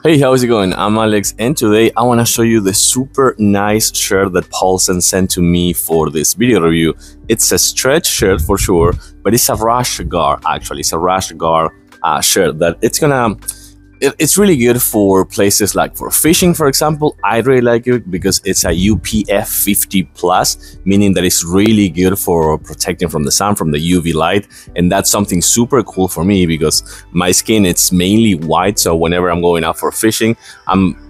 Hey, how's it going? I'm Alex, and today I want to show you the super nice shirt that Pausel sent to me for this video review. It's a stretch shirt for sure, but it's a Rash actually. It's a Rash shirt that it's really good for places like for fishing, for example. I really like it because it's a UPF 50 plus, meaning that it's really good for protecting from the sun, from the UV light. And that's something super cool for me because my skin, it's mainly white. So whenever I'm going out for fishing,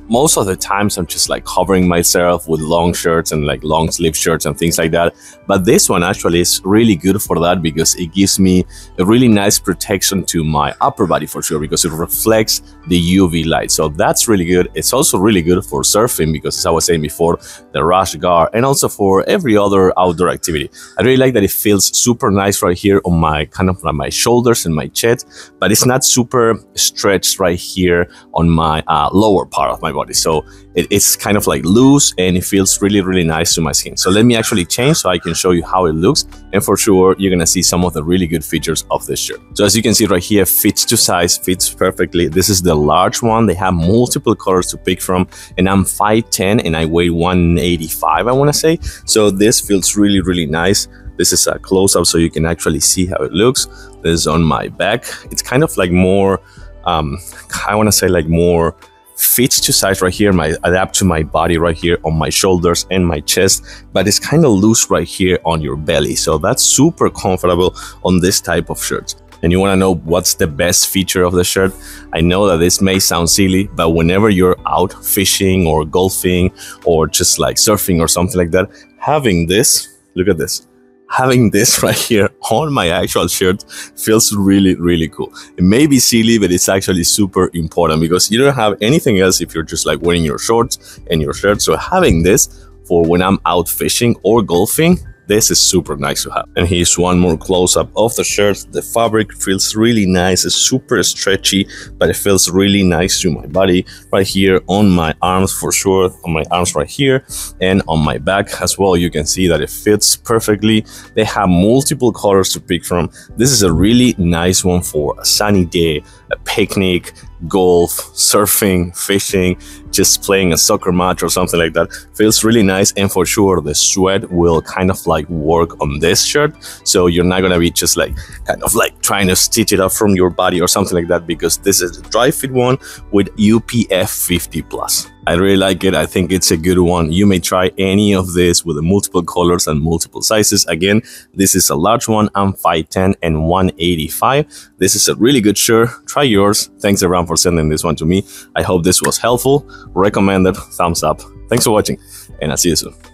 most of the times I'm just like covering myself with long shirts and like long sleeve shirts and things like that. But this one actually is really good for that because it gives me a really nice protection to my upper body for sure, because it reflects the UV light. So that's really good. It's also really good for surfing because, as I was saying before, the Rash guard, and also for every other outdoor activity. I really like that it feels super nice right here on my my shoulders and my chest, but it's not super stretched right here on my lower part of my body. So it's kind of like loose and it feels really nice to my skin. So let me actually change so I can show you how it looks, and for sure you're gonna see some of the really good features of this shirt. So as you can see right here, fits to size, fits perfectly. This is the large one. They have multiple colors to pick from, and I'm 5'10" and I weigh 185, I want to say. So this feels really nice. This is a close-up so you can actually see how it looks. This is on my back. It's kind of like more I want to say like more fits to size right here, adapt to my body right here on my shoulders and my chest, but it's kind of loose right here on your belly. So that's super comfortable on this type of shirt. And you want to know what's the best feature of the shirt? I know that this may sound silly, but whenever you're out fishing or golfing or just like surfing or something like that, having this, look at this, having this right here on my actual shirt feels really cool. It may be silly, but it's actually super important because you don't have anything else if you're just like wearing your shorts and your shirt. So having this for when I'm out fishing or golfing, this is super nice to have. And here's one more close-up of the shirt. The fabric feels really nice. It's super stretchy, but it feels really nice to my body right here on my arms for sure, on my arms right here, and on my back as well. You can see that it fits perfectly. They have multiple colors to pick from. This is a really nice one for a sunny day, a picnic, golf, surfing, fishing, just playing a soccer match or something like that. Feels really nice, and for sure the sweat will kind of like work on this shirt, so you're not gonna be just like kind of like trying to stitch it up from your body or something like that, because this is a dry fit one with UPF 50 plus. I really like it. I think it's a good one. You may try any of this with the multiple colors and multiple sizes. Again, this is a large one. I'm 5'10" and 185. This is a really good shirt. Try yours. Thanks everyone for sending this one to me. I hope this was helpful. Recommended. Thumbs up. Thanks for watching, and I'll see you soon.